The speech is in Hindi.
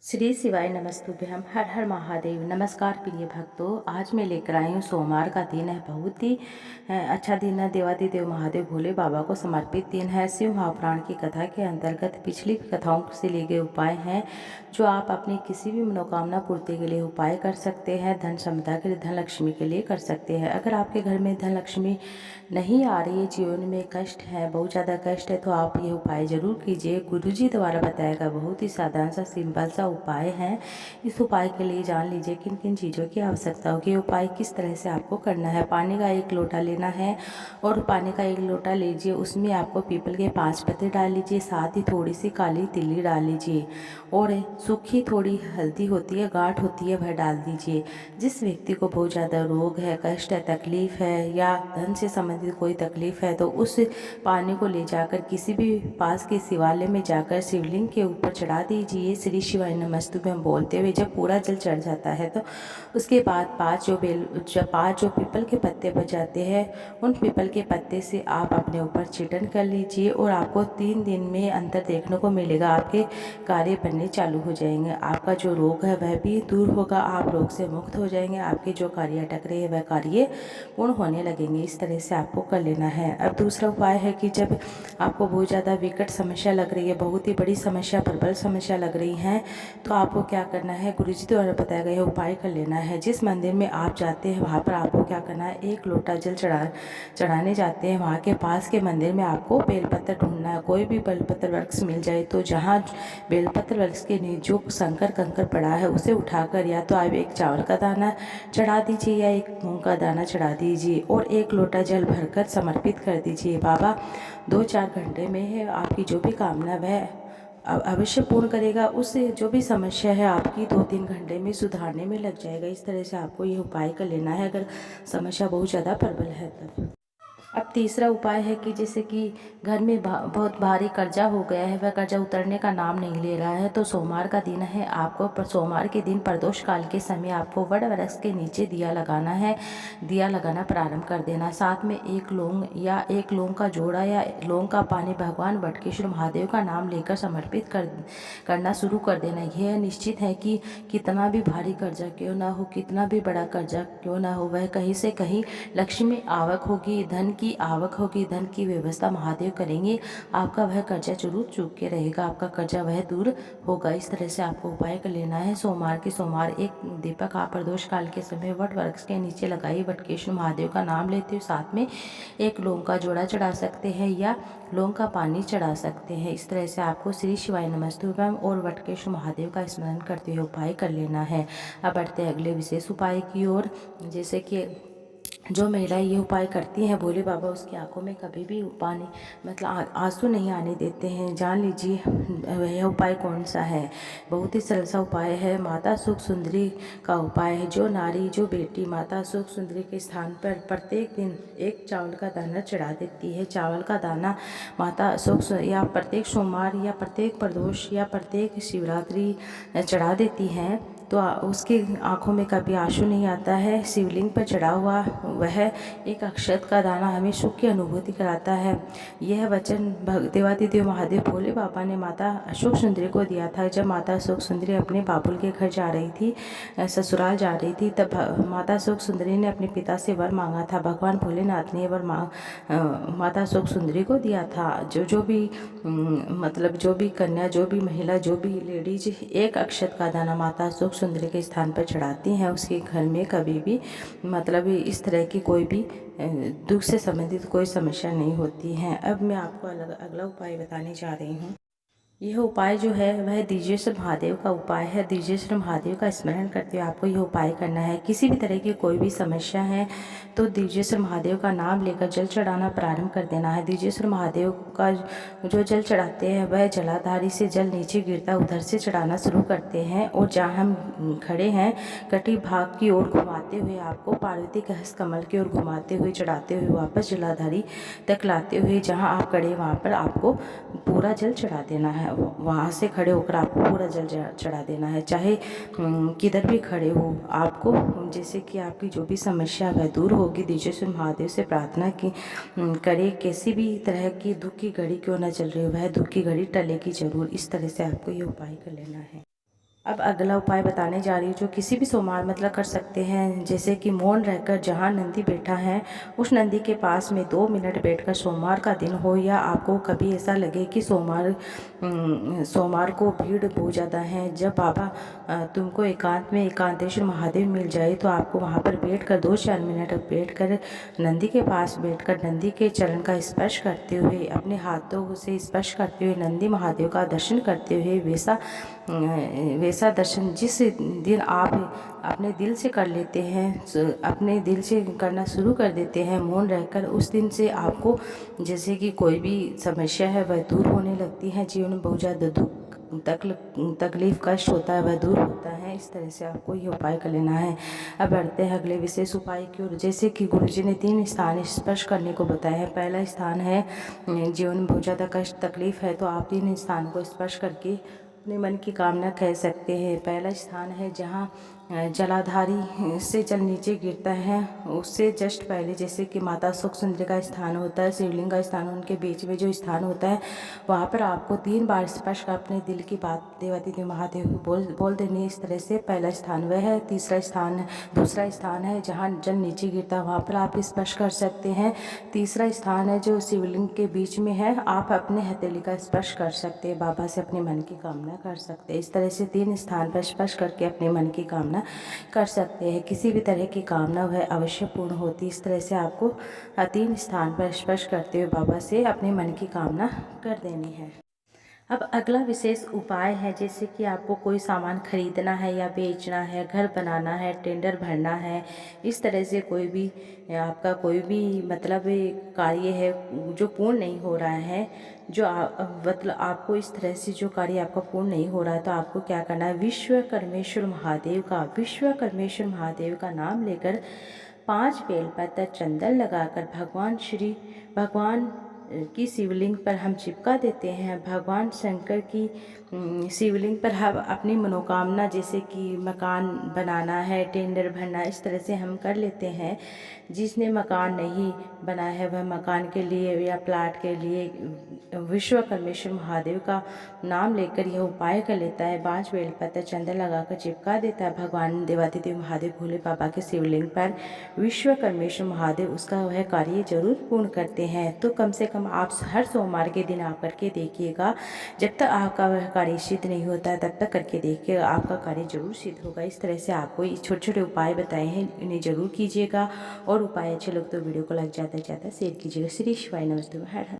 श्री शिवाय नमस्तुभ्यम। हर हर महादेव। नमस्कार प्रिय भक्तों, आज मैं लेकर आई हूँ सोमवार का दिन है। बहुत ही अच्छा दिन है। देवादिदेव महादेव भोले बाबा को समर्पित दिन है। शिव महापुराण की कथा के अंतर्गत पिछली कथाओं से लिए गए उपाय हैं जो आप अपनी किसी भी मनोकामना पूर्ति के लिए उपाय कर सकते हैं। धन संपदा के लिए, धन लक्ष्मी के लिए कर सकते हैं। अगर आपके घर में धन लक्ष्मी नहीं आ रही है, जीवन में कष्ट है, बहुत ज़्यादा कष्ट है, तो आप ये उपाय ज़रूर कीजिए। गुरुजी द्वारा बताया गया बहुत ही साधारण सा सिंपल सा उपाय है। इस उपाय के लिए जान लीजिए किन किन चीज़ों की आवश्यकता होगी। उपाय किस तरह से आपको करना है। पानी का 1 लोटा लेना है और पानी का 1 लोटा लीजिए, उसमें आपको पीपल के 5 पत्ते डाल लीजिए, साथ ही थोड़ी सी काली तिल्ली डाल लीजिए और सूखी थोड़ी हल्दी होती है, गांठ होती है, वह डाल दीजिए। जिस व्यक्ति को बहुत ज़्यादा रोग है, कष्ट है, तकलीफ है या धन से संबंधित कोई तकलीफ है, तो उस पानी को ले जाकर किसी भी पास के शिवालय में जाकर शिवलिंग के ऊपर चढ़ा दीजिए। श्री शिवाय नमस्तुभ्यम बोलते हुए जब पूरा जल चढ़ जाता है तो उसके बाद 5 जो पीपल के पत्ते बच जाते हैं, उन पीपल के पत्ते से आप अपने ऊपर चिटन कर लीजिए और आपको 3 दिन में अंतर देखने को मिलेगा। आपके कार्य बनने चालू हो जाएंगे। आपका जो रोग है वह भी दूर होगा, आप रोग से मुक्त हो जाएंगे। आपके जो कार्य अटक रहे हैं वह कार्य पूर्ण होने लगेंगे। इस तरह से आपको कर लेना है। अब दूसरा उपाय है कि जब आपको बहुत ज़्यादा विकट समस्या लग रही है, बहुत ही बड़ी समस्या, प्रबल समस्या लग रही है, तो आपको क्या करना है, गुरुजी द्वारा बताया गया उपाय कर लेना है। जिस मंदिर में आप जाते हैं वहाँ पर आपको क्या करना है, 1 लोटा जल चढ़ाने जाते हैं, वहाँ के पास के मंदिर में आपको बेलपत्र ढूंढना है। कोई भी बेलपत्र वृक्ष मिल जाए तो जहाँ बेलपत्र वृक्ष के नीचे जो शंकर कंकर पड़ा है उसे उठाकर या तो आप 1 चावल का दाना चढ़ा दीजिए या 1 मूंग का दाना चढ़ा दीजिए और 1 लोटा जल भरकर समर्पित कर दीजिए। बाबा 2-4 घंटे में है आपकी जो भी कामना वह अवश्य पूर्ण करेगा। उससे जो भी समस्या है आपकी 2-3 घंटे में सुधारने में लग जाएगा। इस तरह से आपको ये उपाय कर लेना है अगर समस्या बहुत ज़्यादा प्रबल है तब। अब तीसरा उपाय है कि जैसे कि घर में बहुत भारी कर्जा हो गया है, वह कर्जा उतरने का नाम नहीं ले रहा है, तो सोमवार का दिन है। आपको सोमवार के दिन प्रदोष काल के समय आपको वड वृक्ष के नीचे दिया लगाना है। दिया लगाना प्रारंभ कर देना। साथ में 1 लौंग या 1 लौंग का जोड़ा या लौंग का पानी भगवान वटकेश्वर महादेव का नाम लेकर समर्पित करना शुरू कर देना। यह निश्चित है कि कितना भी भारी कर्जा क्यों ना हो, कितना भी बड़ा कर्जा क्यों ना हो, वह कहीं से कहीं लक्ष्मी आवक होगी, धन की आवक होगी, धन की व्यवस्था महादेव करेंगे। आपका वह कर्जा जरूर चूक के रहेगा, आपका कर्जा वह दूर होगा। इस तरह से आपको उपाय कर लेना है। सोमवार के सोमवार 1 दीपक आप प्रदोष काल के समय वट वृक्ष के नीचे लगाइए, वटकेश्वर महादेव का नाम लेते हुए साथ में 1 लौंग का जोड़ा चढ़ा सकते हैं या लौंग का पानी चढ़ा सकते हैं। इस तरह से आपको श्री शिवाय नमस्तुभ्यम और वटकेश्वर महादेव का स्मरण करते हुए उपाय कर लेना है। अब बढ़ते हैं अगले विशेष उपाय की ओर। जैसे कि जो महिलाएं ये उपाय करती हैं, भोले बाबा उसकी आंखों में कभी भी पानी मतलब आंसू नहीं आने देते हैं। जान लीजिए यह उपाय कौन सा है। बहुत ही सरल सा उपाय है। माता सुख सुंदरी का उपाय है। जो नारी, जो बेटी माता सुख सुंदरी के स्थान पर प्रत्येक दिन 1 चावल का दाना चढ़ा देती है, चावल का दाना माता सुख या प्रत्येक सोमवार या प्रत्येक प्रदोष या प्रत्येक शिवरात्रि चढ़ा देती हैं, तो उसकी आंखों में कभी आंसू नहीं आता है। शिवलिंग पर चढ़ा हुआ वह 1 अक्षत का दाना हमें सुख की अनुभूति कराता है। यह वचन देवादिदेव महादेव भोले बाबा ने माता अशोक सुंदरी को दिया था। जब माता अशोक सुंदरी अपने बाबुल के घर जा रही थी, ससुराल जा रही थी, तब माता अशोक सुंदरी ने अपने पिता से वर मांगा था। भगवान भोलेनाथ ने वर माता अशोक सुंदरी को दिया था। जो भी मतलब जो भी कन्या, जो भी महिला, जो भी लेडीज 1 अक्षत का दाना माता अशोक सुंदरी के स्थान पर चढ़ाती हैं, उसके घर में कभी भी मतलब इस तरह की कोई भी दुख से संबंधित कोई समस्या नहीं होती है। अब मैं आपको अगला उपाय बताने जा रही हूँ। यह उपाय जो है वह दिजेश्वर महादेव का उपाय है। दिजेश्वर महादेव का स्मरण करते हुए आपको यह उपाय करना है। किसी भी तरह की कोई भी समस्या है तो दिजेश्वर महादेव का नाम लेकर जल चढ़ाना प्रारंभ कर देना है। दिजेश्वर महादेव का जो जल चढ़ाते हैं वह जलाधारी से जल नीचे गिरता उधर से चढ़ाना शुरू करते हैं और जहाँ हम खड़े हैं कटी भाग की ओर घुमाते हुए आपको पार्वती के हस्त कमल की ओर घुमाते हुए चढ़ाते हुए वापस जलाधारी तक लाते हुए जहाँ आप खड़े वहाँ पर आपको पूरा जल चढ़ा देना है। वहाँ से खड़े होकर आपको पूरा जल चढ़ा देना है। चाहे किधर भी खड़े हो आपको, जैसे कि आपकी जो भी समस्या वह दूर होगी। दिजेश्वर महादेव से प्रार्थना की करे, किसी भी तरह की दुख की घड़ी क्यों न चल रही हो, वह दुख की घड़ी टलेगी जरूर। इस तरह से आपको ये उपाय कर लेना है। अब अगला उपाय बताने जा रही हूँ जो किसी भी सोमवार मतलब कर सकते हैं। जैसे कि मौन रहकर जहाँ नंदी बैठा है उस नंदी के पास में 2 मिनट बैठकर, सोमवार का दिन हो या आपको कभी ऐसा लगे कि सोमवार को भीड़ बहुत ज़्यादा है, जब बाबा तुमको एकांत में एकांतेश्वर महादेव मिल जाए तो आपको वहाँ पर बैठकर 2-4 मिनट बैठकर नंदी के पास बैठकर नंदी के चरण का स्पर्श करते हुए, अपने हाथों से स्पर्श करते हुए नंदी महादेव का दर्शन करते हुए वैसा दर्शन जिस दिन आप अपने दिल से कर लेते हैं, अपने दिल से करना शुरू कर देते हैं मौन रहकर, उस दिन से आपको जैसे कि कोई भी समस्या है वह दूर होने लगती है। जीवन में बहुत ज़्यादा दुख तकलीफ कष्ट होता है वह दूर होता है। इस तरह से आपको ये उपाय कर लेना है। अब बढ़ते हैं अगले विशेष उपाय की ओर। जैसे कि गुरुजी ने 3 स्थान स्पर्श करने को बताया है। पहला स्थान है जीवन में बहुत ज़्यादा कष्ट तकलीफ है तो आप 3 स्थान को स्पर्श करके अपने मन की कामना कह सकते हैं। पहला स्थान है जहाँ जलाधारी से जल नीचे गिरता है, उससे जस्ट पहले जैसे कि माता सुख सुंदरी का स्थान होता है, शिवलिंग का स्थान, उनके बीच में जो स्थान होता है वहाँ पर आपको 3 बार स्पर्श कर अपने दिल की बात देवादिदेव महादेव को बोल देनी। इस तरह से पहला स्थान वह है। दूसरा स्थान है जहाँ जल नीचे गिरता है, वहाँ पर आप स्पर्श कर सकते हैं। तीसरा स्थान है जो शिवलिंग के बीच में है, आप अपने हथेली का स्पर्श कर सकते हैं, बाबा से अपने मन की कामना कर सकते हैं। इस तरह से 3 स्थान पर स्पर्श करके अपने मन की कामना कर सकते हैं। किसी भी तरह की कामना वह अवश्य पूर्ण होती। इस तरह से आपको 3 स्थान पर स्पर्श करते हुए बाबा से अपने मन की कामना कर देनी है। अब अगला विशेष उपाय है, जैसे कि आपको कोई सामान खरीदना है या बेचना है, घर बनाना है, टेंडर भरना है, इस तरह से कोई भी आपका कोई भी मतलब कार्य है जो पूर्ण नहीं हो रहा है, मतलब आपको इस तरह से जो कार्य आपका पूर्ण नहीं हो रहा है तो आपको क्या करना है, विश्वकर्मेश्वर महादेव का नाम लेकर 5 बेलपत्र चंदन लगाकर भगवान की शिवलिंग पर हम चिपका देते हैं। भगवान शंकर की शिवलिंग पर हम अपनी मनोकामना जैसे कि मकान बनाना है, टेंडर भरना, इस तरह से हम कर लेते हैं। जिसने मकान नहीं बना है वह मकान के लिए या प्लाट के लिए विश्वकर्मेश्वर महादेव का नाम लेकर यह उपाय कर लेता है। 5 बेलपत्र चंदन लगाकर चिपका देता है भगवान देवादिदेव महादेव भोले बाबा के शिवलिंग पर। विश्वकर्मेश्वर महादेव उसका वह कार्य जरूर पूर्ण करते हैं। तो कम से कम आप हर सोमवार के दिन आप करके देखिएगा। जब तक आपका वह कार्य सिद्ध नहीं होता है तब तक करके देखिएगा, आपका कार्य जरूर सिद्ध होगा। इस तरह से आपको ये छोटे छोटे उपाय बताए हैं, इन्हें जरूर कीजिएगा। और उपाय अच्छे लगे तो वीडियो को लाइक ज़्यादा से ज़्यादा शेयर कीजिएगा। श्री शिवाय नमस्ते। हर हर